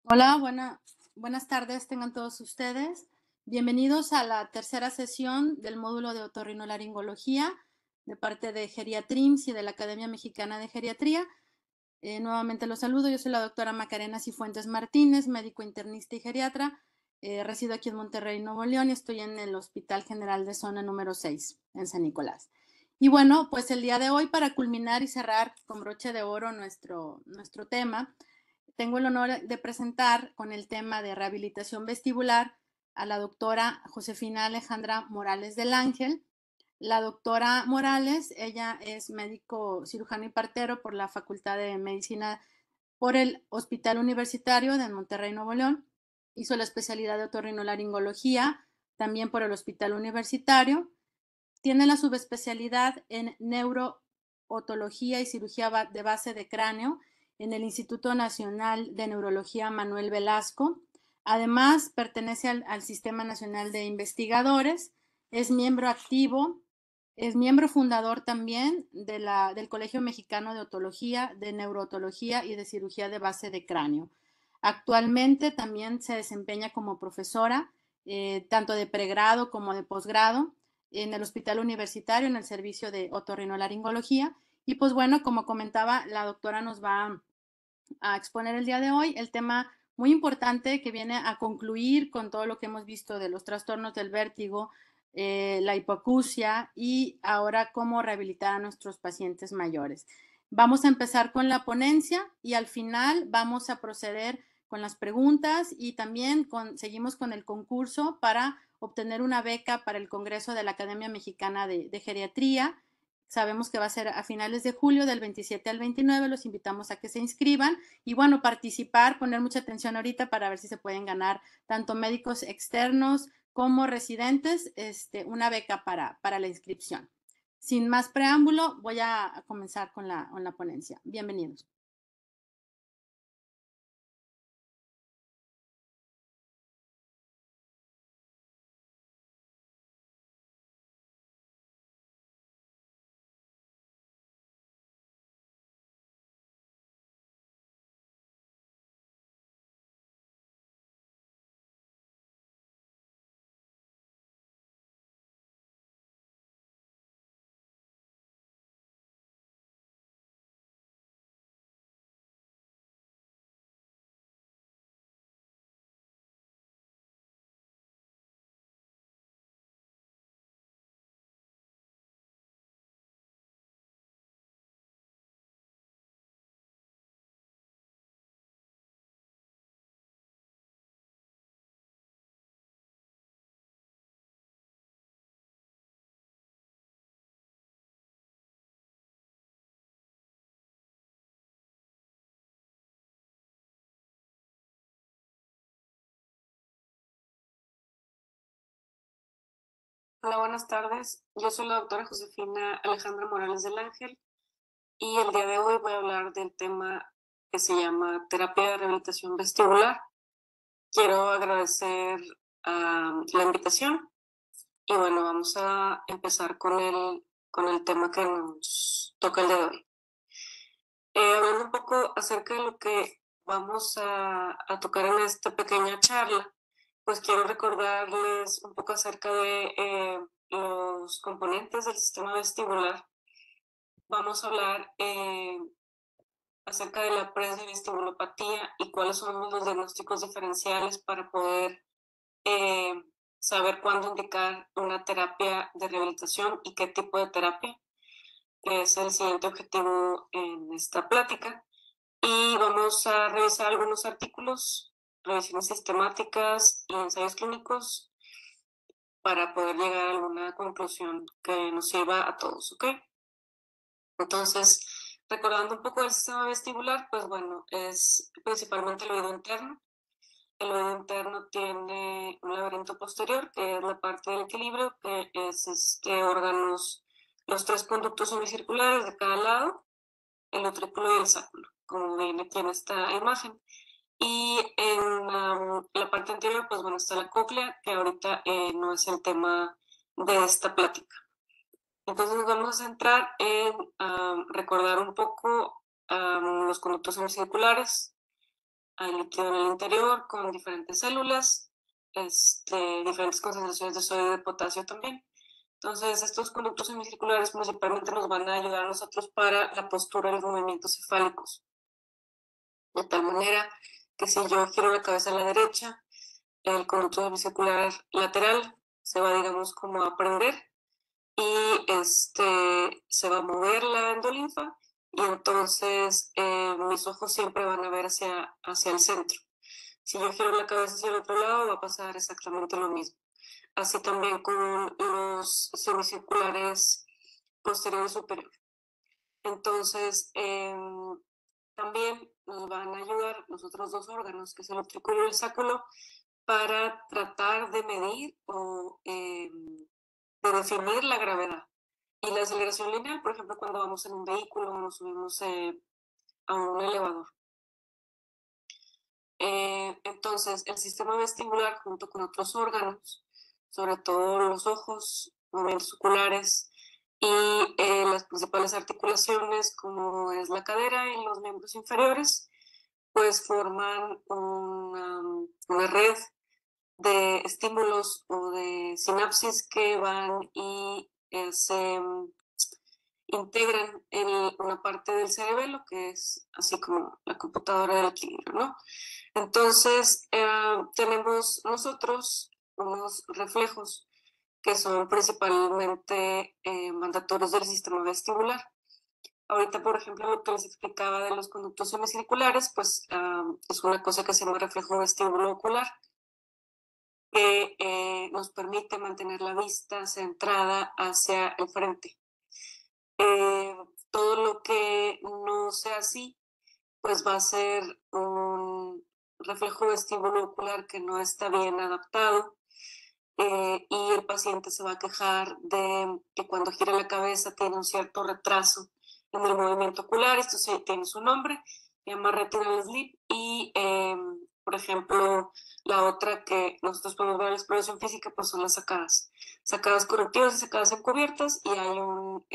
Hola, buenas tardes tengan todos ustedes. Bienvenidos a la tercera sesión del módulo de otorrinolaringología de parte de Geriatrims y de la Academia Mexicana de Geriatría. Nuevamente los saludo, yo soy la doctora Macarena Cifuentes Martínez, médico internista y geriatra. Resido aquí en Monterrey, Nuevo León y estoy en el Hospital General de Zona número 6 en San Nicolás. Y bueno, pues el día de hoy, para culminar y cerrar con broche de oro nuestro tema, tengo el honor de presentar con el tema de rehabilitación vestibular a la doctora Josefina Alejandra Morales del Ángel. La doctora Morales, ella es médico cirujano y partero por la Facultad de Medicina por el Hospital Universitario de Monterrey, Nuevo León. Hizo la especialidad de otorrinolaringología también por el Hospital Universitario. Tiene la subespecialidad en neurootología y cirugía de base de cráneo en el Instituto Nacional de Neurología Manuel Velasco. Además, pertenece al Sistema Nacional de Investigadores, es miembro activo, es miembro fundador también del Colegio Mexicano de Otología, de Neurootología y de Cirugía de Base de Cráneo. Actualmente también se desempeña como profesora, tanto de pregrado como de posgrado, en el Hospital Universitario, en el servicio de otorrinolaringología. Y pues bueno, como comentaba, la doctora nos va a exponer el día de hoy el tema muy importante que viene a concluir con todo lo que hemos visto de los trastornos del vértigo, la hipoacusia y ahora cómo rehabilitar a nuestros pacientes mayores. Vamos a empezar con la ponencia y al final vamos a proceder con las preguntas y también seguimos con el concurso para obtener una beca para el Congreso de la Academia Mexicana de Geriatría. Sabemos que va a ser a finales de julio, del 27 al 29. Los invitamos a que se inscriban y bueno, participar, poner mucha atención ahorita para ver si se pueden ganar tanto médicos externos como residentes una beca para la inscripción. Sin más preámbulo, voy a comenzar con la ponencia. Bienvenidos. Hola, buenas tardes. Yo soy la doctora Josefina Alejandra Morales del Ángel y el día de hoy voy a hablar del tema que se llama terapia de rehabilitación vestibular. Quiero agradecer la invitación y bueno, vamos a empezar con el tema que nos toca el día de hoy. Hablando un poco acerca de lo que vamos a tocar en esta pequeña charla, pues quiero recordarles un poco acerca de los componentes del sistema vestibular. Vamos a hablar acerca de la presbivestibulopatía y cuáles son los diagnósticos diferenciales para poder eh, saber cuándo indicar una terapia de rehabilitación y qué tipo de terapia, que es el siguiente objetivo en esta plática. Y vamos a revisar algunos artículos, revisiones sistemáticas y ensayos clínicos para poder llegar a alguna conclusión que nos sirva a todos, ¿ok? Entonces, recordando un poco del sistema vestibular, pues bueno, es principalmente el oído interno. El oído interno tiene un laberinto posterior, que es la parte del equilibrio, que es órganos, los tres conductos semicirculares de cada lado, el utrículo y el sáculo, como viene aquí en esta imagen. Y en la parte anterior, pues bueno, está la cóclea, que ahorita no es el tema de esta plática. Entonces nos vamos a centrar en recordar un poco los conductos semicirculares. hay líquido en el interior con diferentes células, diferentes concentraciones de sodio y de potasio también. Entonces, estos conductos semicirculares principalmente nos van a ayudar a nosotros para la postura y los movimientos cefálicos. De tal manera que si yo giro la cabeza a la derecha, el conducto semicircular lateral se va, digamos, como a prender y se va a mover la endolinfa y entonces mis ojos siempre van a ver hacia el centro. Si yo giro la cabeza hacia el otro lado, va a pasar exactamente lo mismo. Así también con los semicirculares posterior y superior. Entonces, también nos van a ayudar los otros dos órganos, que es el utrículo y el sáculo, para tratar de medir o de definir la gravedad. Y la aceleración lineal, por ejemplo, cuando vamos en un vehículo o nos subimos a un elevador. Entonces, el sistema vestibular junto con otros órganos, sobre todo los ojos, movimientos oculares y las principales articulaciones como es la cadera y los miembros inferiores, pues forman una red de estímulos o de sinapsis que van y se integran en una parte del cerebelo que es así como la computadora del equilibrio, ¿no? Entonces, tenemos nosotros unos reflejos que son principalmente mandatorios del sistema vestibular. Ahorita, por ejemplo, lo que les explicaba de los conductos semicirculares, pues es una cosa que se llama reflejo vestíbulo ocular, que nos permite mantener la vista centrada hacia el frente. Todo lo que no sea así, pues va a ser un reflejo vestíbulo ocular que no está bien adaptado y el paciente se va a quejar de que cuando gira la cabeza tiene un cierto retraso en el movimiento ocular. Esto sí tiene su nombre, se llama retinal slip y, por ejemplo, la otra que nosotros podemos ver en la exploración física pues son las sacadas correctivas y sacadas encubiertas y hay un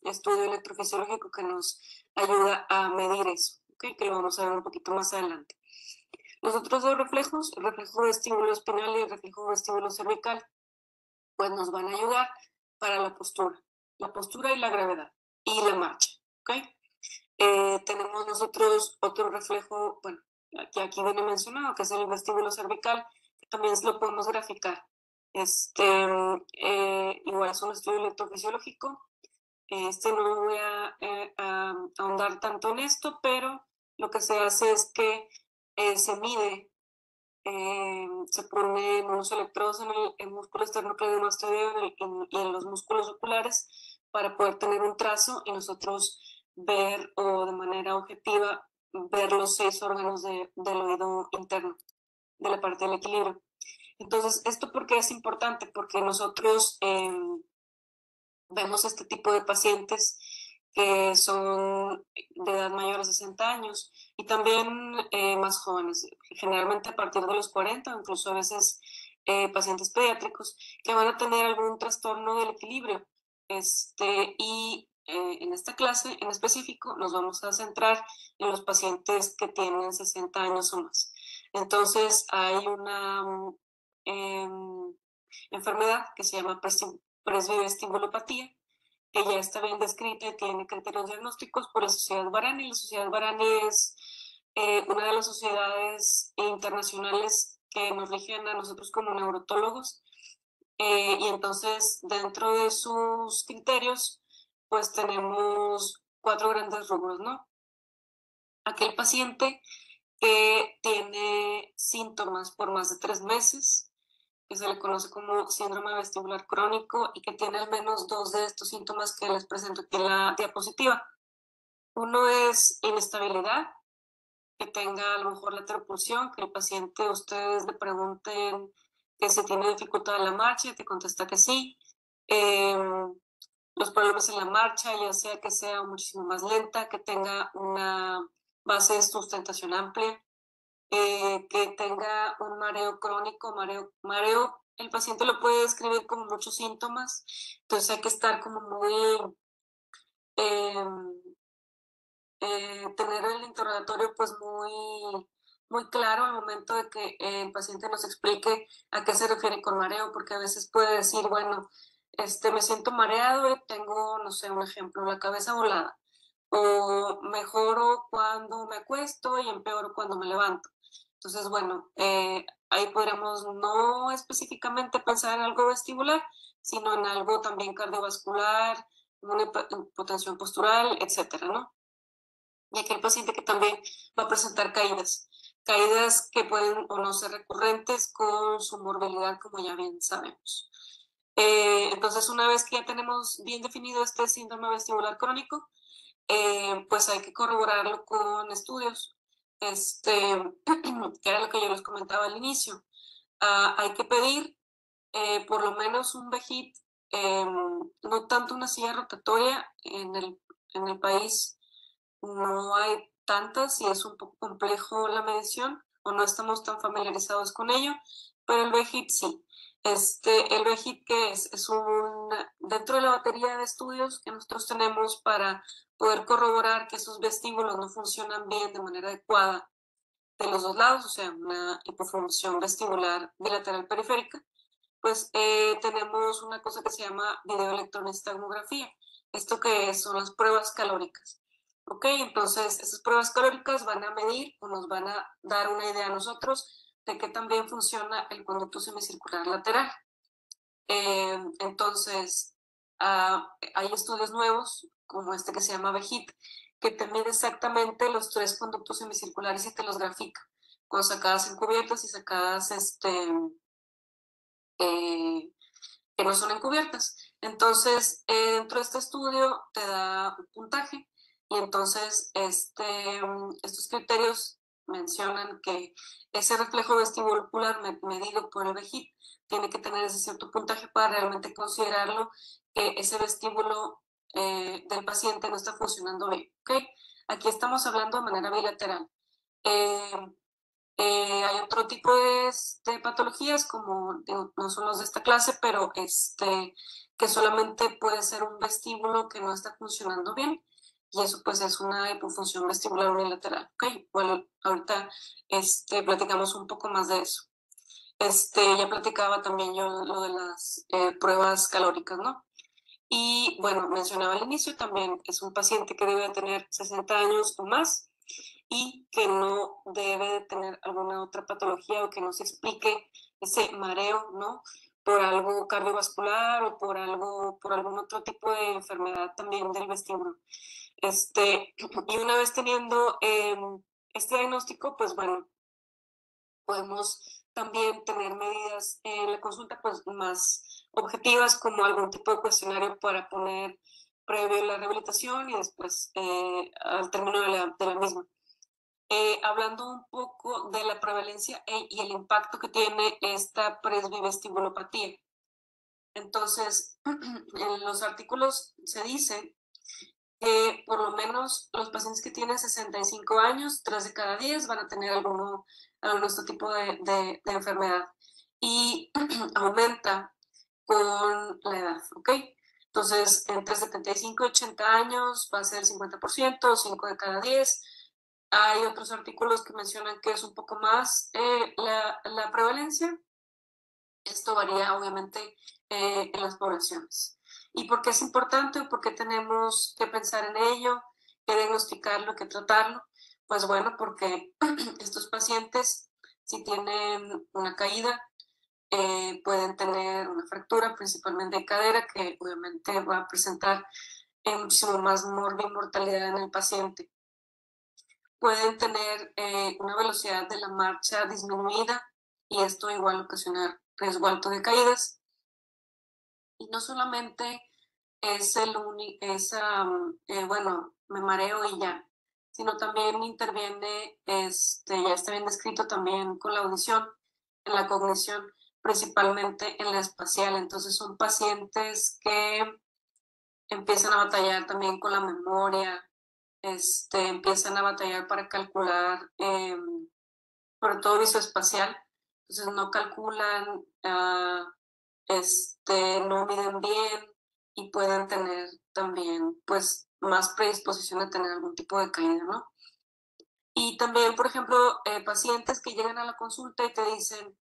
estudio electrofisiológico que nos ayuda a medir eso, ¿okay? Que lo vamos a ver un poquito más adelante. Los otros dos reflejos, el reflejo vestíbulo espinal y el reflejo vestíbulo cervical, pues nos van a ayudar para la postura y la gravedad y la marcha, ¿ok? Tenemos nosotros otro reflejo, bueno, que aquí viene mencionado, que es el vestíbulo cervical, que también lo podemos graficar. Igual es un estudio electrofisiológico. No voy a ahondar tanto en esto, pero lo que se hace es que se mide, se ponen unos electrodos en el músculo esternocleidomastoideo y en los músculos oculares para poder tener un trazo y nosotros ver o de manera objetiva ver los 6 órganos del oído interno, de la parte del equilibrio. Entonces, ¿esto por qué es importante? Porque nosotros vemos este tipo de pacientes que son de edad mayor a 60 años y también más jóvenes, generalmente a partir de los 40, incluso a veces pacientes pediátricos que van a tener algún trastorno del equilibrio. En esta clase en específico nos vamos a centrar en los pacientes que tienen 60 años o más. Entonces hay una enfermedad que se llama presbivestibulopatía, que ya está bien descrita y tiene criterios diagnósticos por la Sociedad Varani. La Sociedad Varani es una de las sociedades internacionales que nos rigen a nosotros como neurotólogos. Y entonces, dentro de sus criterios, pues tenemos 4 grandes rubros, ¿no? Aquel paciente que tiene síntomas por más de 3 meses, que se le conoce como síndrome vestibular crónico y que tiene al menos 2 de estos síntomas que les presento aquí en la diapositiva. Uno es inestabilidad, que tenga a lo mejor lateropulsión, que el paciente ustedes le pregunten que si tiene dificultad en la marcha y te contesta que sí. Los problemas en la marcha, ya sea que sea muchísimo más lenta, que tenga una base de sustentación amplia, que tenga un mareo crónico, mareo, el paciente lo puede describir como muchos síntomas, entonces hay que estar como muy, tener el interrogatorio pues muy, muy claro al momento de que el paciente nos explique a qué se refiere con mareo, porque a veces puede decir, bueno, me siento mareado y tengo, no sé, un ejemplo, la cabeza volada, o mejoro cuando me acuesto y empeoro cuando me levanto. Entonces, bueno, ahí podríamos no específicamente pensar en algo vestibular, sino en algo también cardiovascular, una hipotensión postural, etcétera, ¿no? Y aquí el paciente que también va a presentar caídas, caídas que pueden o no ser recurrentes con su morbilidad, como ya bien sabemos. Entonces, una vez que ya tenemos bien definido este síndrome vestibular crónico, pues hay que corroborarlo con estudios, que era lo que yo les comentaba al inicio. Hay que pedir por lo menos un VEGIT, no tanto una silla rotatoria en el país no hay tantas y es un poco complejo la medición o no estamos tan familiarizados con ello, pero el VEGIT sí. El VEGIT, ¿qué es? Es dentro de la batería de estudios que nosotros tenemos para poder corroborar que esos vestíbulos no funcionan bien de manera adecuada de los dos lados, o sea, una hipofunción vestibular bilateral periférica, pues tenemos una cosa que se llama videoelectroencefalografía. ¿Esto qué es? Son las pruebas calóricas. ¿Ok? Entonces, esas pruebas calóricas van a medir o nos van a dar una idea a nosotros de qué también funciona el conducto semicircular lateral. Entonces, hay estudios nuevos, como este que se llama VEGIT, que te mide exactamente los tres conductos semicirculares y te los grafica, con sacadas encubiertas y sacadas eh, que no son encubiertas. Entonces, dentro de este estudio te da un puntaje y entonces estos criterios mencionan que ese reflejo vestibular medido por el VEGIT tiene que tener ese cierto puntaje para realmente considerarlo que ese vestíbulo del paciente no está funcionando bien. ¿Okay? Aquí estamos hablando de manera bilateral. Eh, hay otro tipo de patologías, como digo, no son los de esta clase, pero que solamente puede ser un vestíbulo que no está funcionando bien, y eso pues es una hipofunción vestibular unilateral. ¿Ok? Bueno, ahorita platicamos un poco más de eso. Ya platicaba también yo lo de las pruebas calóricas, ¿no? Y bueno, mencionaba al inicio también, es un paciente que debe tener 60 años o más y que no debe de tener alguna otra patología o que no se explique ese mareo, ¿no? Por algo cardiovascular o por algún otro tipo de enfermedad también del vestíbulo. Y una vez teniendo este diagnóstico, pues bueno, podemos también tener medidas en la consulta pues más objetivas como algún tipo de cuestionario para poner previo la rehabilitación y después al término de la misma. Hablando un poco de la prevalencia y el impacto que tiene esta presbivestibulopatía. Entonces, en los artículos se dice que por lo menos los pacientes que tienen 65 años, 3 de cada 10 van a tener algún otro tipo de enfermedad. Y aumenta con la edad, ¿ok? Entonces, entre 75 y 80 años va a ser el 50%, 5 de cada 10. Hay otros artículos que mencionan que es un poco más la prevalencia. Esto varía obviamente en las poblaciones. ¿Y por qué es importante? ¿Por qué tenemos que pensar en ello? ¿Qué diagnosticarlo? ¿Qué tratarlo? Pues bueno, porque estos pacientes, si tienen una caída, pueden tener una fractura, principalmente de cadera, que obviamente va a presentar muchísimo más mortalidad en el paciente. Pueden tener una velocidad de la marcha disminuida y esto igual ocasiona riesgo alto de caídas. Y no solamente es bueno, me mareo y ya, sino también interviene, ya está bien descrito también con la audición, en la cognición, principalmente en la espacial. Entonces son pacientes que empiezan a batallar también con la memoria, empiezan a batallar para calcular, sobre todo visoespacial, entonces no calculan, no miden bien y pueden tener también, pues, más predisposición a tener algún tipo de caída, ¿no? Y Y también, por ejemplo, pacientes que llegan a la consulta y te dicen,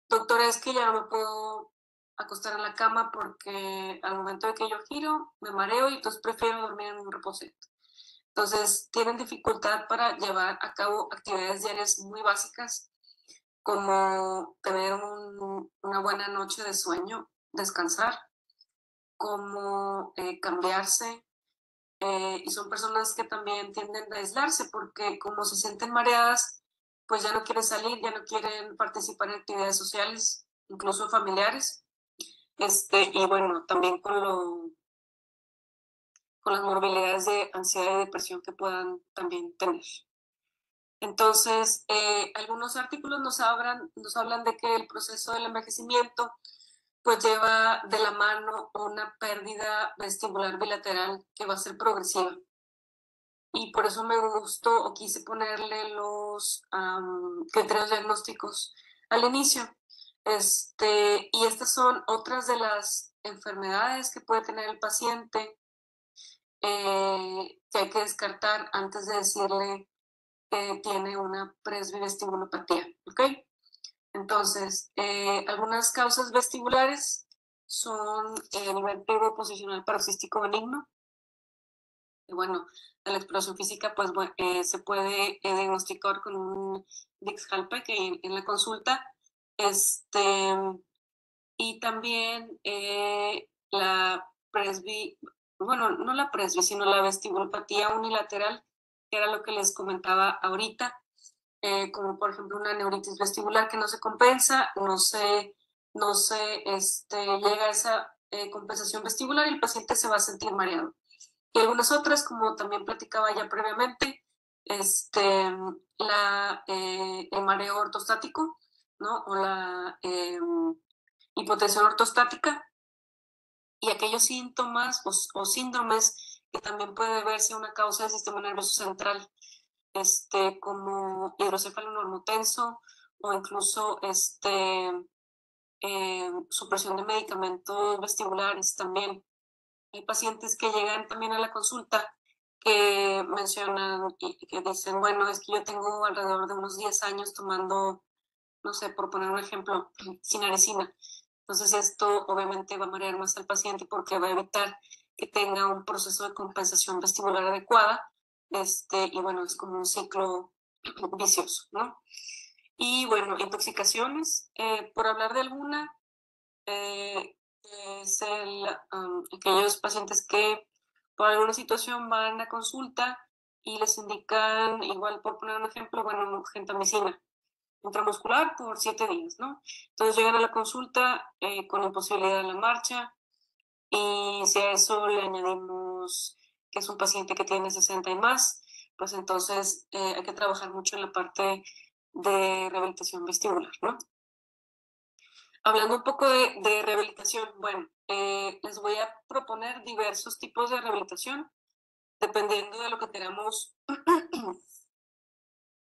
doctora, es que ya no me puedo acostar en la cama porque al momento de que yo giro me mareo y entonces prefiero dormir en un reposito. Entonces, tienen dificultad para llevar a cabo actividades diarias muy básicas, como tener una buena noche de sueño, descansar, como cambiarse. Y son personas que también tienden a aislarse porque como se sienten mareadas, pues ya no quieren salir, ya no quieren participar en actividades sociales, incluso familiares. Y bueno, también con las morbilidades de ansiedad y depresión que puedan también tener. Entonces, algunos artículos nos hablan de que el proceso del envejecimiento pues lleva de la mano una pérdida vestibular bilateral que va a ser progresiva. Y por eso me gustó o quise ponerle los criterios diagnósticos al inicio. Y estas son otras de las enfermedades que puede tener el paciente que hay que descartar antes de decirle que tiene una presbivestibulopatía, ¿ok? Entonces, algunas causas vestibulares son el nivel posicional paroxístico benigno. Y bueno, de la exploración física, pues se puede diagnosticar con un Dix-Hallpike en la consulta. Y también la presbi, bueno, no la presbi, sino la vestibulopatía unilateral, que era lo que les comentaba ahorita, como por ejemplo una neuritis vestibular que no se compensa, llega a esa compensación vestibular y el paciente se va a sentir mareado. Y algunas otras, como también platicaba ya previamente, el mareo ortostático, ¿no? O la hipotensión ortostática y aquellos síntomas o síndromes que también puede verse una causa del sistema nervioso central, como hidrocéfalo normotenso o incluso supresión de medicamentos vestibulares también. Hay pacientes que llegan también a la consulta que mencionan y que dicen, bueno, es que yo tengo alrededor de unos 10 años tomando, no sé, por poner un ejemplo, cinnarizina. Entonces esto obviamente va a marear más al paciente porque va a evitar que tenga un proceso de compensación vestibular adecuada. Y bueno, es como un ciclo vicioso, ¿no? Y bueno, intoxicaciones, por hablar de alguna, eh, es aquellos pacientes que por alguna situación van a consulta y les indican, igual por poner un ejemplo, bueno, gentamicina intramuscular por 7 días, ¿no? Entonces llegan a la consulta con imposibilidad en la marcha y si a eso le añadimos que es un paciente que tiene 60 y más, pues entonces hay que trabajar mucho en la parte de rehabilitación vestibular, ¿no? Hablando un poco de rehabilitación, bueno, les voy a proponer diversos tipos de rehabilitación, dependiendo de lo que queramos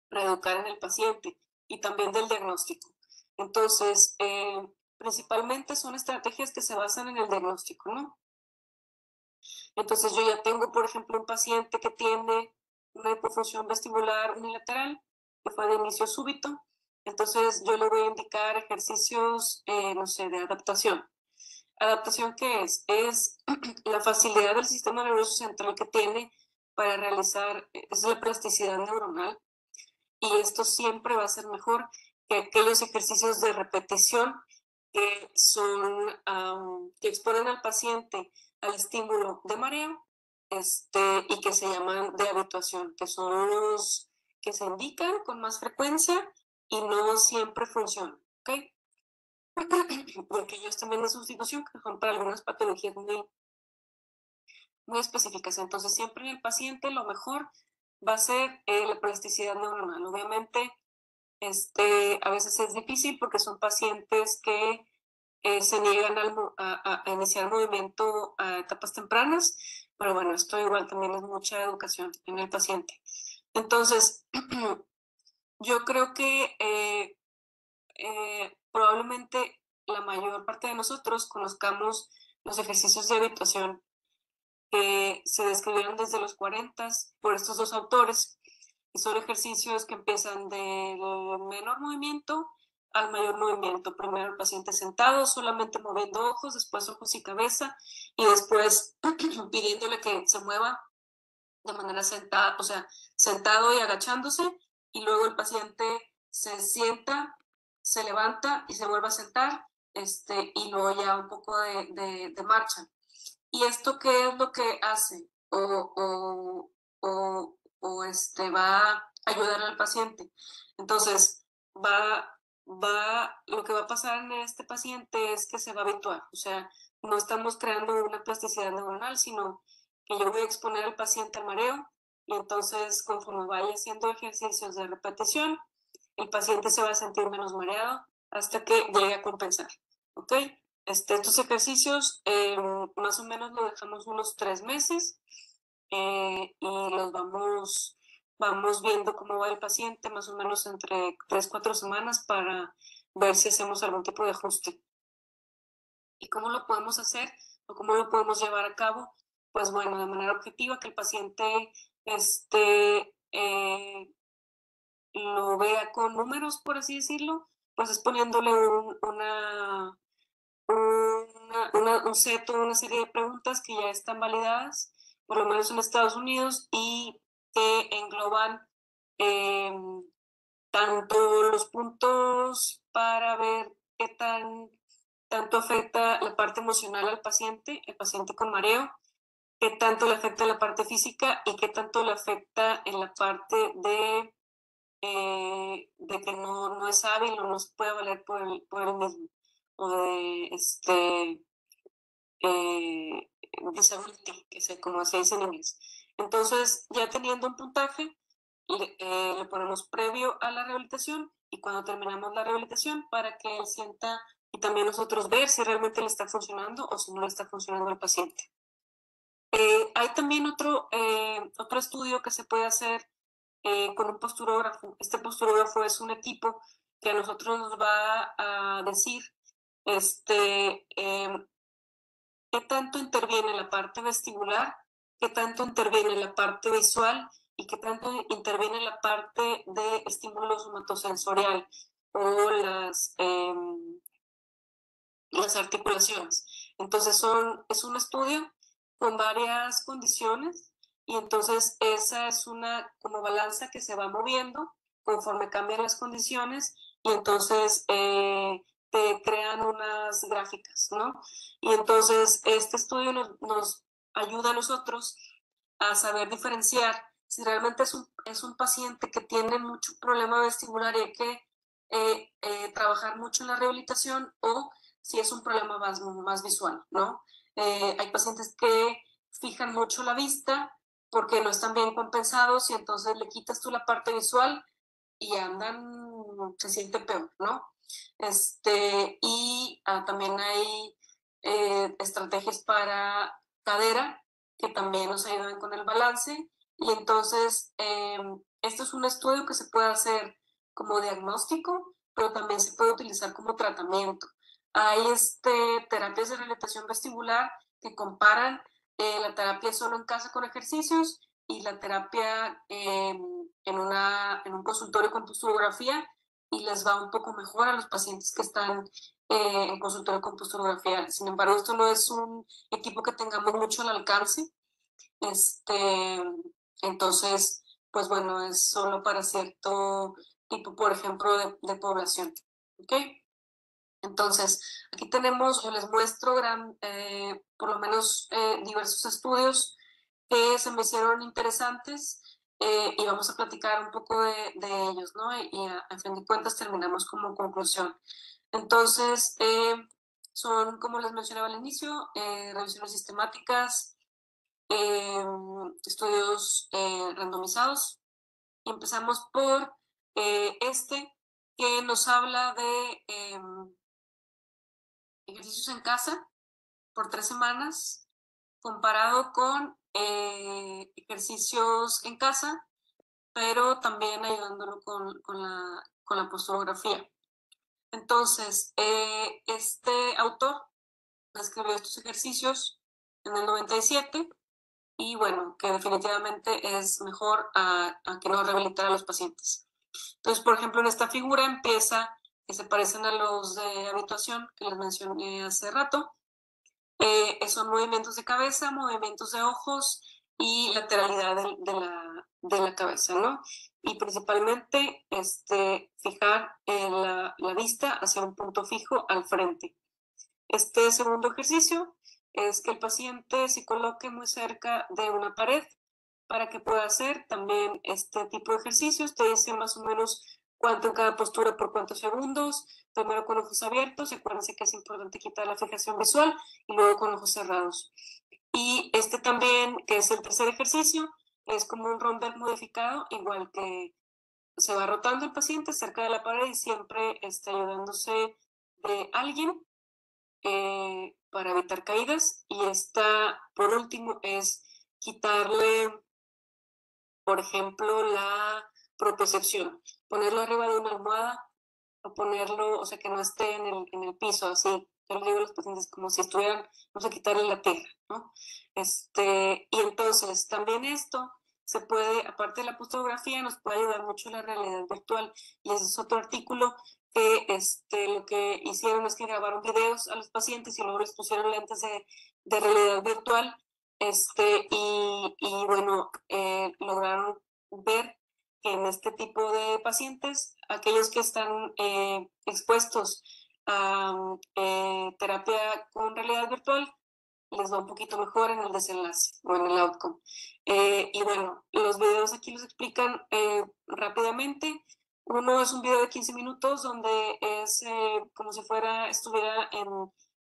reeducar en el paciente y también del diagnóstico. Entonces, principalmente son estrategias que se basan en el diagnóstico, ¿no? Entonces, yo ya tengo, por ejemplo, un paciente que tiene una hipofunción vestibular unilateral, que fue de inicio súbito. Entonces, yo le voy a indicar ejercicios, no sé, de adaptación. ¿Adaptación qué es? Es la facilidad del sistema nervioso central que tiene para realizar, es la plasticidad neuronal, y esto siempre va a ser mejor que aquellos ejercicios de repetición que son, que exponen al paciente al estímulo de mareo, y que se llaman de habituación, que son los que se indican con más frecuencia y no siempre funcionan, ¿ok? Porque ellos también de sustitución, que son para algunas patologías muy específicas. Entonces, siempre en el paciente lo mejor va a ser la plasticidad neuronal. Obviamente, a veces es difícil porque son pacientes que se niegan a iniciar movimiento a etapas tempranas, pero bueno, esto igual también es mucha educación en el paciente. Entonces, yo creo que probablemente la mayor parte de nosotros conozcamos los ejercicios de habituación que se describieron desde los 40 por estos dos autores, Y son ejercicios que empiezan del menor movimiento al mayor movimiento. Primero el paciente sentado, solamente moviendo ojos, después ojos y cabeza, y después pidiéndole que se mueva de manera sentada, o sea, sentado y agachándose, y luego el paciente se sienta, se levanta y se vuelve a sentar, y luego ya un poco de marcha. ¿Y esto qué es lo que hace? Va a ayudar al paciente. Entonces, lo que va a pasar en este paciente es que se va a habituar. O sea, no estamos creando una plasticidad neuronal, sino que yo voy a exponer al paciente al mareo y entonces conforme vaya haciendo ejercicios de repetición, el paciente se va a sentir menos mareado hasta que llegue a compensar. ¿Ok? Estos ejercicios más o menos lo dejamos unos 3 meses y los vamos viendo cómo va el paciente más o menos entre 3, 4 semanas para ver si hacemos algún tipo de ajuste. ¿Y cómo lo podemos hacer o cómo lo podemos llevar a cabo? Pues bueno, de manera objetiva, que el paciente lo vea con números, por así decirlo, pues es poniéndole un set o una serie de preguntas que ya están validadas, por lo menos en Estados Unidos, y que engloban tanto los puntos para ver qué tanto afecta la parte emocional al paciente, el paciente con mareo, qué tanto le afecta la parte física y qué tanto le afecta en la parte de que no es hábil o no se puede valer por él mismo, o de disability, que sé, como se dice en inglés. Entonces, ya teniendo un puntaje, le ponemos previo a la rehabilitación y cuando terminamos la rehabilitación para que él sienta y también nosotros ver si realmente le está funcionando o si no le está funcionando al paciente. Hay también otro estudio que se puede hacer con un posturógrafo. Este posturógrafo es un equipo que a nosotros nos va a decir qué tanto interviene la parte vestibular, qué tanto interviene la parte visual y qué tanto interviene la parte de estímulo somatosensorial o las articulaciones. Entonces es un estudio con varias condiciones y entonces esa es una como balanza que se va moviendo conforme cambian las condiciones y entonces te crean unas gráficas, ¿no? Y entonces este estudio nos ayuda a nosotros a saber diferenciar si realmente es un paciente que tiene mucho problema vestibular y hay que trabajar mucho en la rehabilitación o si es un problema más visual, ¿no? Hay pacientes que fijan mucho la vista porque no están bien compensados y entonces le quitas tú la parte visual y se siente peor, ¿no? También hay estrategias para cadera que también nos ayudan con el balance y entonces esto es un estudio que se puede hacer como diagnóstico, pero también se puede utilizar como tratamiento. Hay terapias de rehabilitación vestibular que comparan la terapia solo en casa con ejercicios y la terapia en un consultorio con posturografía y les va un poco mejor a los pacientes que están en consultorio con posturografía. Sin embargo, esto no es un equipo que tengamos mucho al alcance. Entonces, pues bueno, es solo para cierto tipo, por ejemplo, de población. ¿Ok? Entonces, aquí tenemos, o les muestro por lo menos diversos estudios que se me hicieron interesantes y vamos a platicar un poco de ellos, ¿no? Y a fin de cuentas terminamos como conclusión. Entonces, son, como les mencionaba al inicio, revisiones sistemáticas, estudios randomizados. Y empezamos por que nos habla de ejercicios en casa por 3 semanas comparado con ejercicios en casa, pero también ayudándolo con la posturografía. Entonces, este autor describió estos ejercicios en el 97 y bueno, que definitivamente es mejor a que no rehabilitar a los pacientes. Entonces, por ejemplo, en esta figura empieza, que se parecen a los de habituación que les mencioné hace rato. Son movimientos de cabeza, movimientos de ojos y lateralidad de la cabeza, ¿no? Y principalmente fijar la vista hacia un punto fijo al frente. Este segundo ejercicio es que el paciente se coloque muy cerca de una pared para que pueda hacer también este tipo de ejercicios. Te dice más o menos cuánto en cada postura por cuántos segundos, primero con ojos abiertos, y acuérdense que es importante quitar la fijación visual, y luego con ojos cerrados. Y este también, que es el tercer ejercicio, es como un romper modificado, igual que se va rotando el paciente cerca de la pared y siempre está ayudándose de alguien para evitar caídas. Y esta, por último, es quitarle, por ejemplo, la propiocepción, ponerlo arriba de una almohada o ponerlo, o sea, que no esté en el piso, así. Yo le digo a los pacientes como si estuvieran, vamos a quitarle la tierra, ¿no? Y entonces, también esto se puede, aparte de la postografía, nos puede ayudar mucho la realidad virtual. Y ese es otro artículo que lo que hicieron es que grabaron videos a los pacientes y luego les pusieron lentes de realidad virtual, y bueno, lograron ver que en este tipo de pacientes, aquellos que están expuestos a terapia con realidad virtual, les va un poquito mejor en el desenlace o en el outcome. Y bueno, los videos aquí los explican rápidamente. Uno es un video de 15 minutos donde es como si estuviera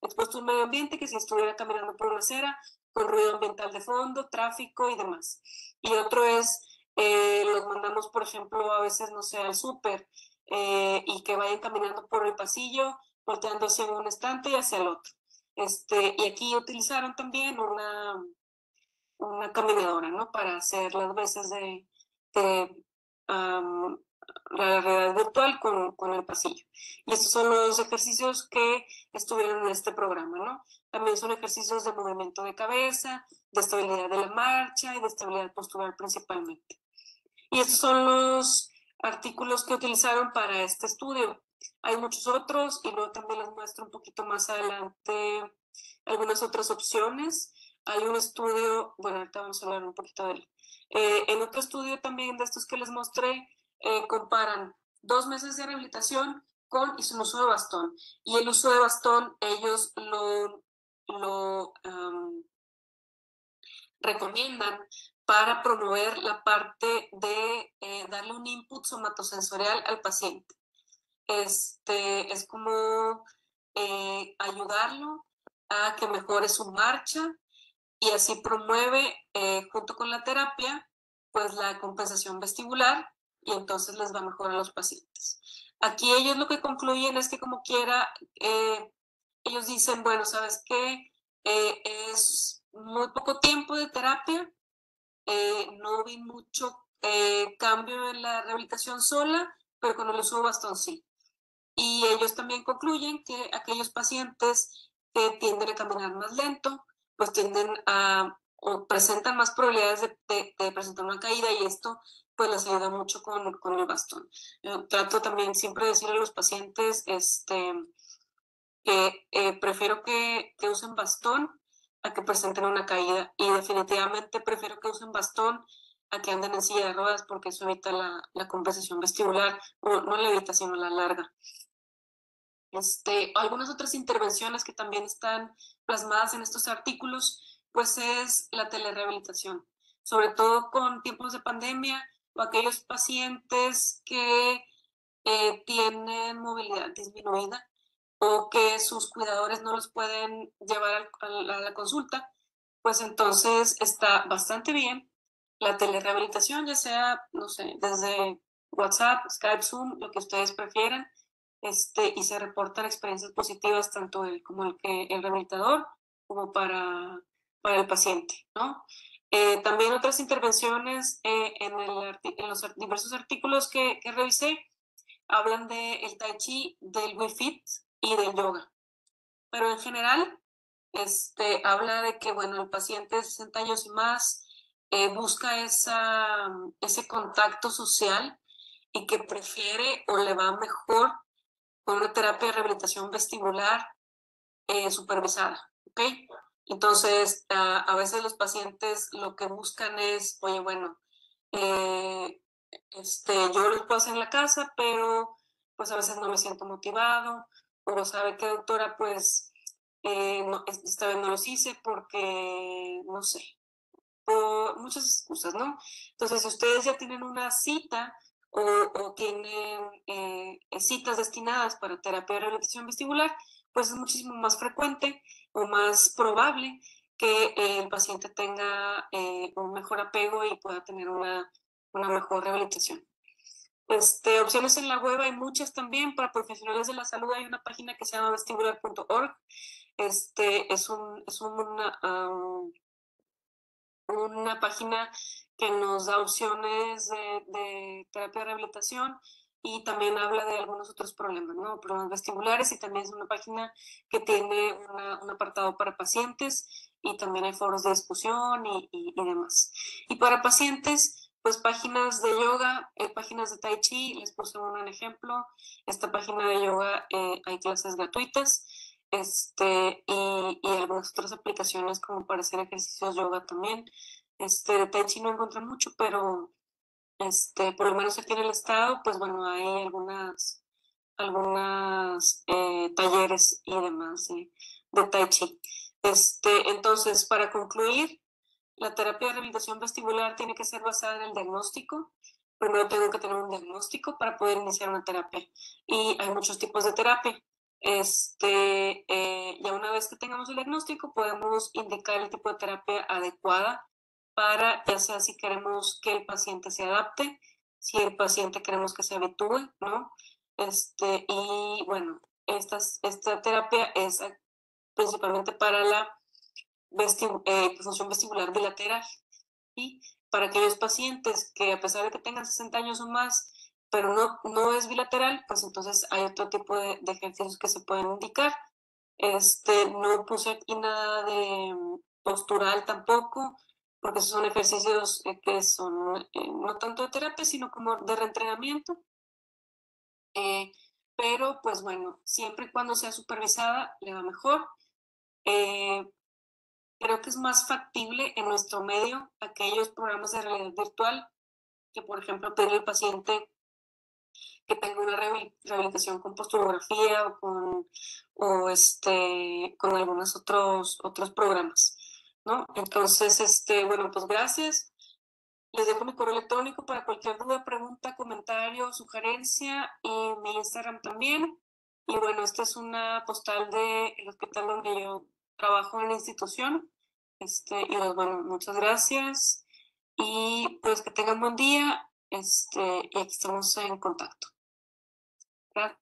expuesto a un medio ambiente, que si estuviera caminando por una acera, con ruido ambiental de fondo, tráfico y demás. Y otro es, los mandamos, por ejemplo, a veces, no sé, al súper, y que vayan caminando por el pasillo, volteando hacia un estante y hacia el otro. Y aquí utilizaron también una caminadora, ¿no? Para hacer las veces de la realidad virtual con el pasillo. Y estos son los ejercicios que estuvieron en este programa, ¿no? También son ejercicios de movimiento de cabeza, de estabilidad de la marcha y de estabilidad postural principalmente. Y estos son los artículos que utilizaron para este estudio. Hay muchos otros y luego también les muestro un poquito más adelante algunas otras opciones. Hay un estudio, bueno, ahorita vamos a hablar un poquito de él. En otro estudio también de estos que les mostré, comparan 2 meses de rehabilitación con y sin uso de bastón. Y el uso de bastón ellos lo recomiendan para promover la parte de darle un input somatosensorial al paciente. Es como ayudarlo a que mejore su marcha, y así promueve, junto con la terapia, pues la compensación vestibular, y entonces les va mejor a los pacientes. Aquí ellos lo que concluyen es que como quiera, ellos dicen, bueno, ¿sabes qué? Es muy poco tiempo de terapia, no vi mucho cambio en la rehabilitación sola, pero con el uso de bastón sí. Y ellos también concluyen que aquellos pacientes que tienden a caminar más lento, pues tienden a o presentan más probabilidades de presentar una caída, y esto pues les ayuda mucho con el bastón. Yo trato también siempre de decirle a los pacientes que prefiero que usen bastón a que presenten una caída, y definitivamente prefiero que usen bastón a que anden en silla de ruedas, porque eso evita la compensación vestibular, no la evita, sino la larga. Algunas otras intervenciones que también están plasmadas en estos artículos, pues es la telerehabilitación, sobre todo con tiempos de pandemia, o aquellos pacientes que tienen movilidad disminuida o que sus cuidadores no los pueden llevar a la consulta, pues entonces está bastante bien la telerehabilitación, ya sea, no sé, desde WhatsApp, Skype, Zoom, lo que ustedes prefieran, y se reportan experiencias positivas tanto como el rehabilitador como para el paciente, ¿no? También otras intervenciones en los diversos artículos que revisé hablan del Tai Chi, del Wii Fit y del yoga. Pero en general, habla de que, bueno, el paciente de 60 años y más busca ese contacto social y que prefiere o le va mejor con una terapia de rehabilitación vestibular supervisada, ¿ok? Entonces, a veces los pacientes lo que buscan es, oye, bueno, eh, yo lo puedo hacer en la casa, pero pues a veces no me siento motivado, o sabe que doctora, pues no, esta vez no los hice porque, no sé, por muchas excusas, ¿no? Entonces, si ustedes ya tienen una cita o tienen citas destinadas para terapia de rehabilitación vestibular, pues es muchísimo más frecuente o más probable que el paciente tenga un mejor apego y pueda tener una mejor rehabilitación. Opciones en la web hay muchas también. Para profesionales de la salud hay una página que se llama vestibular.org. Es una página que nos da opciones de terapia de rehabilitación y también habla de algunos otros problemas, ¿no? Problemas vestibulares, y también es una página que tiene un apartado para pacientes y también hay foros de discusión y demás. Y para pacientes, pues páginas de yoga, páginas de tai chi, les puse un ejemplo. Esta página de yoga hay clases gratuitas, y algunas otras aplicaciones como para hacer ejercicios yoga también. De Tai Chi no encontré mucho, pero por lo menos aquí en el estado, pues bueno, hay algunas talleres y demás de Tai Chi. Entonces, para concluir, la terapia de rehabilitación vestibular tiene que ser basada en el diagnóstico. Primero tengo que tener un diagnóstico para poder iniciar una terapia. Y hay muchos tipos de terapia. Ya una vez que tengamos el diagnóstico, podemos indicar el tipo de terapia adecuada para, ya sea si queremos que el paciente se adapte, si el paciente queremos que se habitúe, ¿no? Y bueno, esta terapia es principalmente para la función vestibular bilateral. Y para aquellos pacientes que, a pesar de que tengan 60 años o más, pero no es bilateral, pues entonces hay otro tipo de ejercicios que se pueden indicar. No puse aquí nada de postural tampoco, porque esos son ejercicios que son no tanto de terapia, sino como de reentrenamiento. Pero pues bueno, siempre y cuando sea supervisada, le va mejor. Eh, Creo que es más factible en nuestro medio aquellos programas de realidad virtual que, por ejemplo, pedirle al paciente que tenga una rehabilitación con posturografía con algunos otros programas, ¿no? Entonces, bueno, pues gracias. Les dejo mi correo electrónico para cualquier duda, pregunta, comentario, sugerencia, y mi Instagram también. Y bueno, esta es una postal del hospital donde yo trabajo en la institución. Y pues bueno, muchas gracias. Y pues que tengan buen día. Y aquí estamos en contacto. Gracias.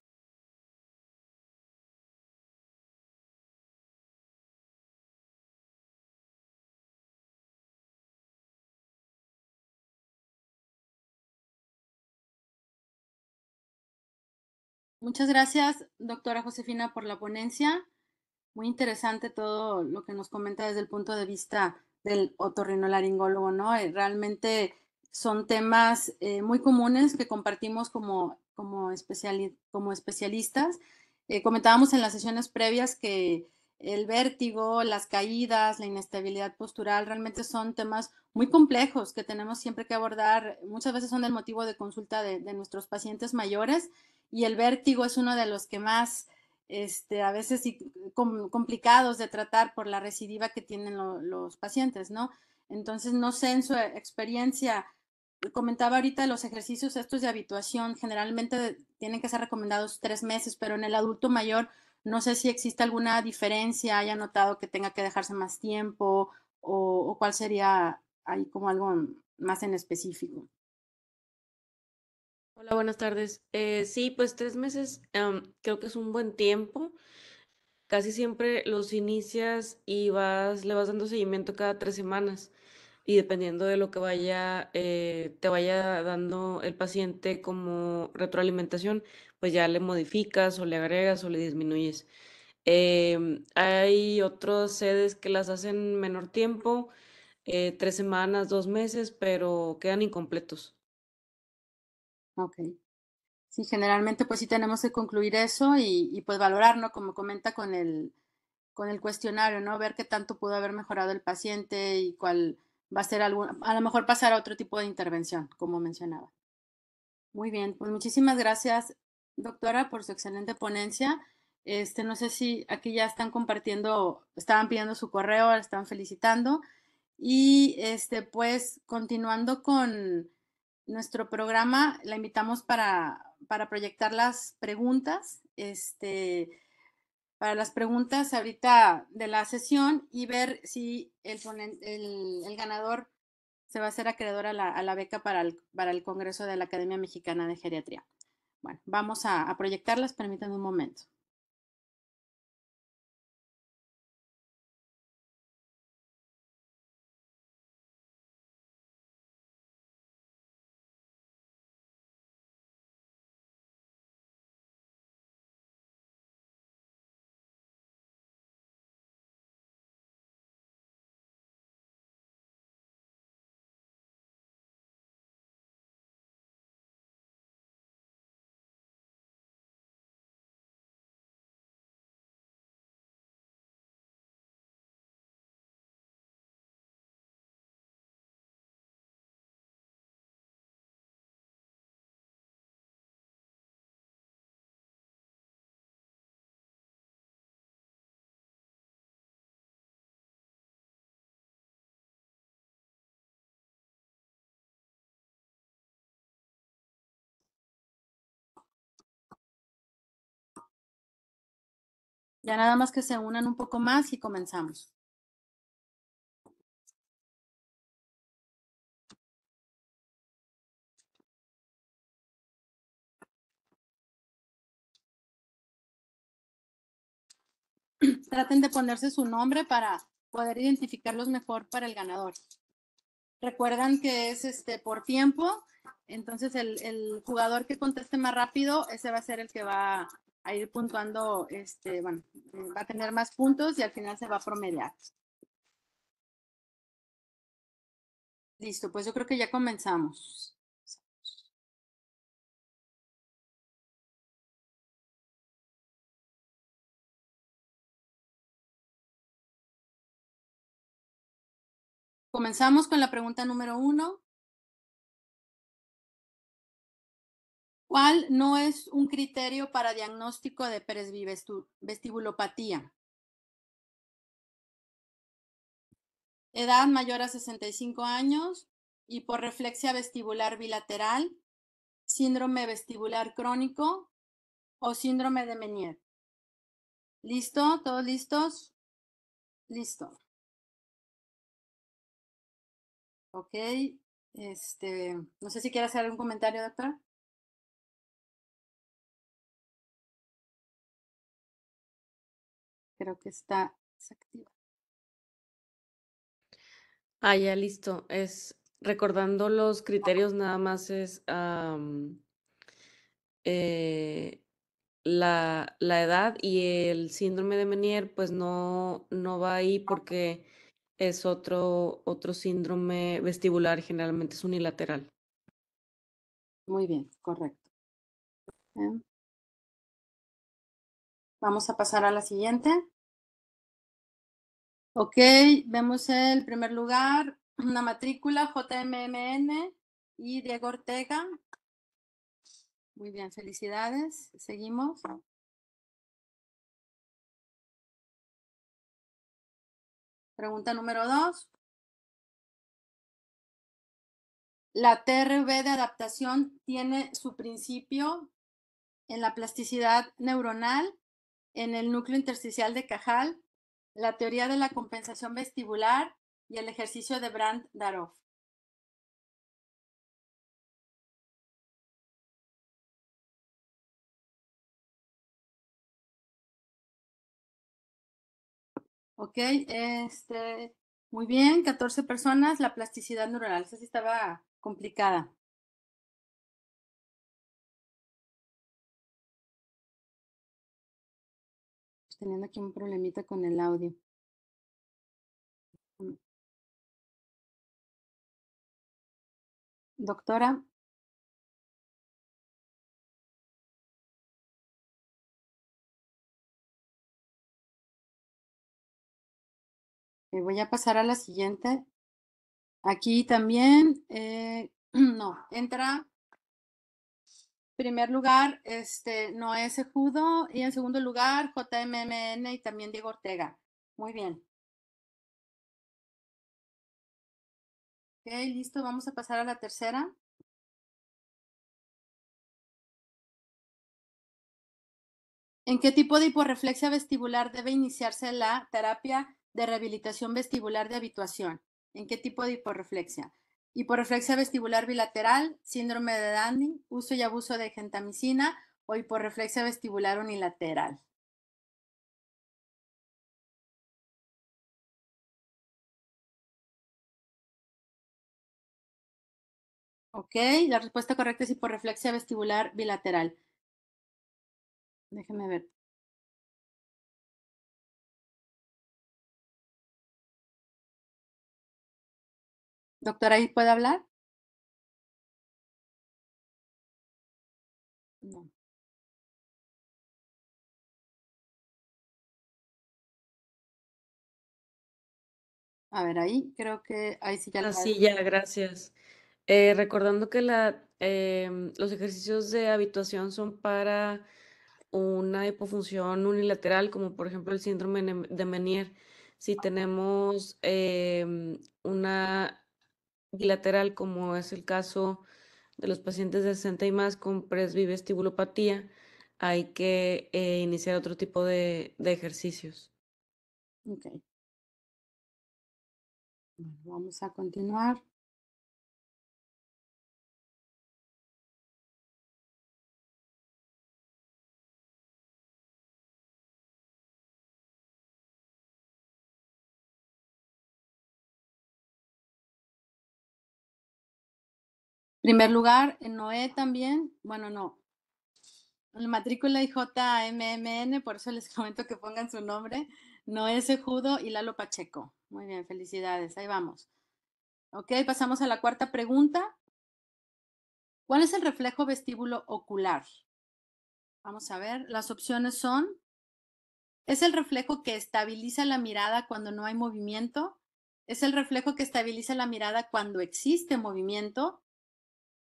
Muchas gracias, doctora Josefina, por la ponencia. Muy interesante todo lo que nos comenta desde el punto de vista del otorrinolaringólogo, ¿no? Realmente son temas muy comunes que compartimos como especialistas. Comentábamos en las sesiones previas que el vértigo, las caídas, la inestabilidad postural realmente son temas muy complejos que tenemos siempre que abordar. Muchas veces son el motivo de consulta de nuestros pacientes mayores, y el vértigo es uno de los que más a veces complicados de tratar por la recidiva que tienen los pacientes, ¿no? Entonces, no sé, en su experiencia, comentaba ahorita los ejercicios estos de habituación, generalmente tienen que ser recomendados 3 meses, pero en el adulto mayor no sé si existe alguna diferencia, haya notado que tenga que dejarse más tiempo, o cuál sería ahí como algo más en específico. Hola, buenas tardes. Sí, pues 3 meses, creo que es un buen tiempo. Casi siempre los inicias y le vas dando seguimiento cada 3 semanas. Y dependiendo de lo que te vaya dando el paciente como retroalimentación, pues ya le modificas o le agregas o le disminuyes. Hay otras sedes que las hacen menor tiempo. 3 semanas, 2 meses, pero quedan incompletos. Okey. Sí, generalmente, pues sí tenemos que concluir eso y, pues, valorar, ¿no? Como comenta con el cuestionario, ¿no? Ver qué tanto pudo haber mejorado el paciente y cuál va a ser algún a lo mejor pasar a otro tipo de intervención, como mencionaba. Muy bien, pues muchísimas gracias, doctora, por su excelente ponencia. No sé si aquí ya están compartiendo, estaban pidiendo su correo, la están felicitando. Y pues continuando con nuestro programa, la invitamos para proyectar las preguntas, para las preguntas ahorita de la sesión y ver si el ganador se va a hacer acreedor a la beca para el Congreso de la Academia Mexicana de Geriatría. Bueno, vamos a proyectarlas, permítanme un momento. Ya nada más que se unan un poco más y comenzamos. Traten de ponerse su nombre para poder identificarlos mejor para el ganador. Recuerdan que es por tiempo, entonces el jugador que conteste más rápido, ese va a ser el que va a ir puntuando, bueno, va a tener más puntos y al final se va a promediar. Listo, pues yo creo que ya comenzamos. Comenzamos con la pregunta número 1. ¿Cuál no es un criterio para diagnóstico de presbivestibulopatía? Edad mayor a 65 años, hiporreflexia vestibular bilateral, síndrome vestibular crónico o síndrome de Meniere. ¿Listo? ¿Todos listos? Listo. Ok. No sé si quiere hacer algún comentario, doctor. Creo que está desactiva. Ya listo. Recordando los criterios, nada más es eh, la edad y el síndrome de Meniere, pues no va ahí porque es otro síndrome vestibular, generalmente es unilateral. Muy bien, correcto. Bien. Vamos a pasar a la siguiente. Ok, vemos el primer lugar, una matrícula JMMN y Diego Ortega. Muy bien, felicidades. Seguimos. Pregunta número 2. La TRV de adaptación tiene su principio en la plasticidad neuronal, en el núcleo intersticial de Cajal, la teoría de la compensación vestibular y el ejercicio de Brandt-Daroff. Ok, muy bien, 14 personas, la plasticidad neuronal, esa sí estaba complicada. Teniendo aquí un problemita con el audio. Doctora, voy a pasar a la siguiente. Aquí también, no, entra primer lugar, Noé Sejudo y en segundo lugar, JMMN y también Diego Ortega. Muy bien. Ok, listo, vamos a pasar a la tercera. ¿En qué tipo de hiporreflexia vestibular debe iniciarse la terapia de rehabilitación vestibular de habituación? ¿En qué tipo de hiporreflexia? Hiporreflexia vestibular bilateral, síndrome de Dandy, uso y abuso de gentamicina o hiporreflexia vestibular unilateral. Ok, la respuesta correcta es hiporreflexia vestibular bilateral. Déjeme ver. Doctora, ¿ahí puede hablar? No. A ver, ahí creo que ahí sí ya la. Así ya, gracias. Recordando que los ejercicios de habituación son para una hipofunción unilateral, como por ejemplo el síndrome de Meniere. Si tenemos una bilateral, como es el caso de los pacientes de 60 y más con presbivestibulopatía, hay que iniciar otro tipo de ejercicios. Ok. Bueno, vamos a continuar. Primer lugar, en Noé también. Bueno, no. La matrícula y JMMN, por eso les comento que pongan su nombre. Noé Sejudo y Lalo Pacheco. Muy bien, felicidades. Ahí vamos. Ok, pasamos a la cuarta pregunta. ¿Cuál es el reflejo vestíbulo ocular? Vamos a ver, las opciones son, ¿es el reflejo que estabiliza la mirada cuando no hay movimiento? ¿Es el reflejo que estabiliza la mirada cuando existe movimiento?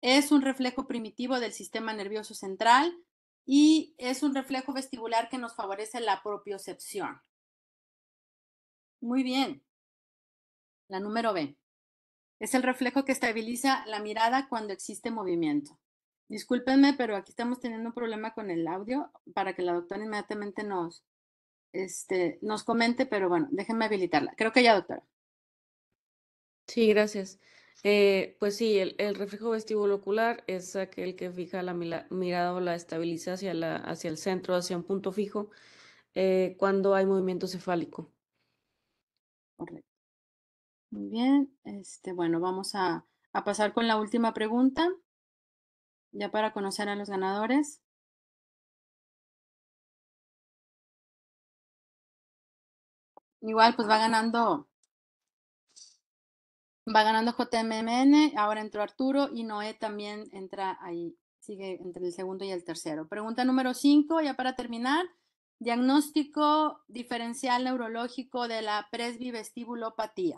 ¿Es un reflejo primitivo del sistema nervioso central? Y es un reflejo vestibular que nos favorece la propiocepción. Muy bien. La número B. Es el reflejo que estabiliza la mirada cuando existe movimiento. Discúlpenme, pero aquí estamos teniendo un problema con el audio para que la doctora inmediatamente nos comente, pero bueno, déjenme habilitarla. Creo que ya, doctora. Sí, gracias. Pues sí, el reflejo vestíbulo ocular es aquel que fija la mirada o la estabiliza hacia el centro, hacia un punto fijo, cuando hay movimiento cefálico. Correcto. Muy bien. Bueno, vamos a pasar con la última pregunta, ya para conocer a los ganadores. Igual, pues va ganando JMMN, ahora entró Arturo y Noé también entra ahí, sigue entre el segundo y el tercero. Pregunta número 5, ya para terminar. Diagnóstico diferencial neurológico de la presbivestibulopatía.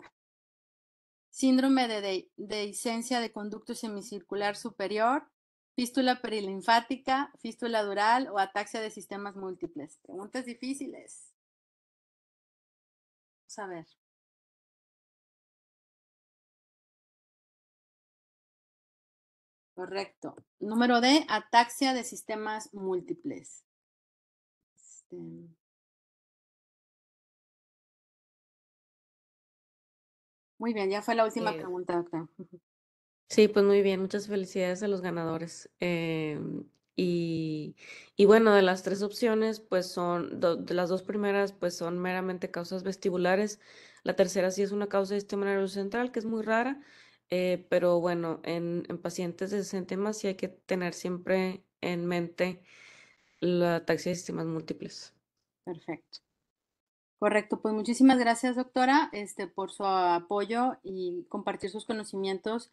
Síndrome de dehiscencia de conducto semicircular superior, fístula perilinfática, fístula dural o ataxia de sistemas múltiples. Preguntas difíciles. Vamos a ver. Correcto. Número D, ataxia de sistemas múltiples. Este, Muy bien, ya fue la última Eh, pregunta, doctora. sí, pues muy bien, muchas felicidades a los ganadores. Y, y bueno, de las tres opciones, pues de las dos primeras, pues son meramente causas vestibulares. La tercera sí es una causa de sistema nervioso central, que es muy rara, pero bueno, en pacientes de 60 y más sí hay que tener siempre en mente la ataxia de sistemas múltiples. Perfecto. Correcto, pues muchísimas gracias, doctora, por su apoyo y compartir sus conocimientos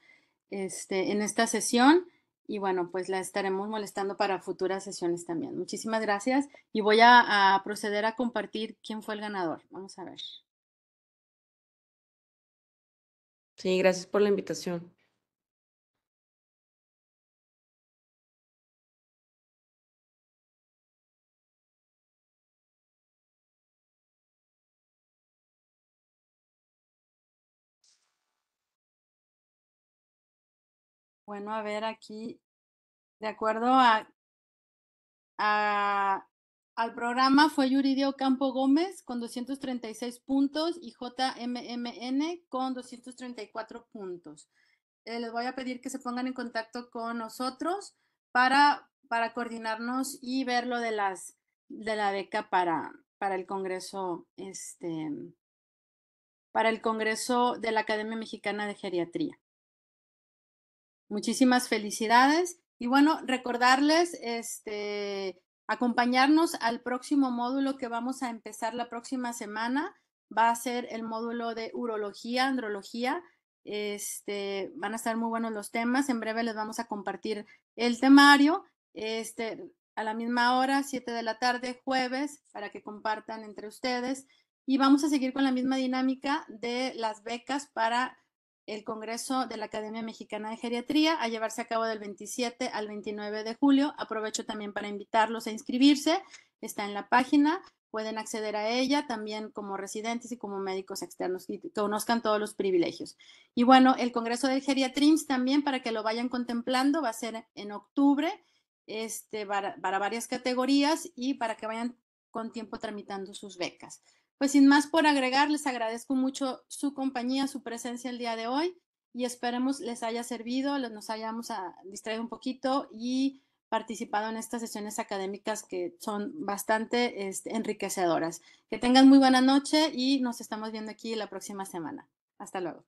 en esta sesión y bueno, pues la estaremos molestando para futuras sesiones también. Muchísimas gracias y voy a proceder a compartir quién fue el ganador. Vamos a ver. Sí, gracias por la invitación. Bueno, a ver aquí, de acuerdo al programa fue Yuridio Campo Gómez con 236 puntos y JMMN con 234 puntos. Les voy a pedir que se pongan en contacto con nosotros para coordinarnos y ver lo de la beca para el Congreso, para el Congreso de la Academia Mexicana de Geriatría. Muchísimas felicidades. Y bueno, recordarles, acompañarnos al próximo módulo que vamos a empezar la próxima semana. Va a ser el módulo de urología, andrología. Van a estar muy buenos los temas. En breve les vamos a compartir el temario. A la misma hora, 7 de la tarde, jueves, para que compartan entre ustedes. Y vamos a seguir con la misma dinámica de las becas para el Congreso de la Academia Mexicana de Geriatría, a llevarse a cabo del 27 al 29 de julio. Aprovecho también para invitarlos a inscribirse. Está en la página, pueden acceder a ella también como residentes y como médicos externos y conozcan todos los privilegios. Y bueno, el Congreso del Geriatrims también, para que lo vayan contemplando, va a ser en octubre, para varias categorías y para que vayan con tiempo tramitando sus becas. Pues sin más por agregar, les agradezco mucho su compañía, su presencia el día de hoy y esperemos les haya servido, nos hayamos distraído un poquito y participado en estas sesiones académicas que son bastante enriquecedoras. Que tengan muy buena noche y nos estamos viendo aquí la próxima semana. Hasta luego.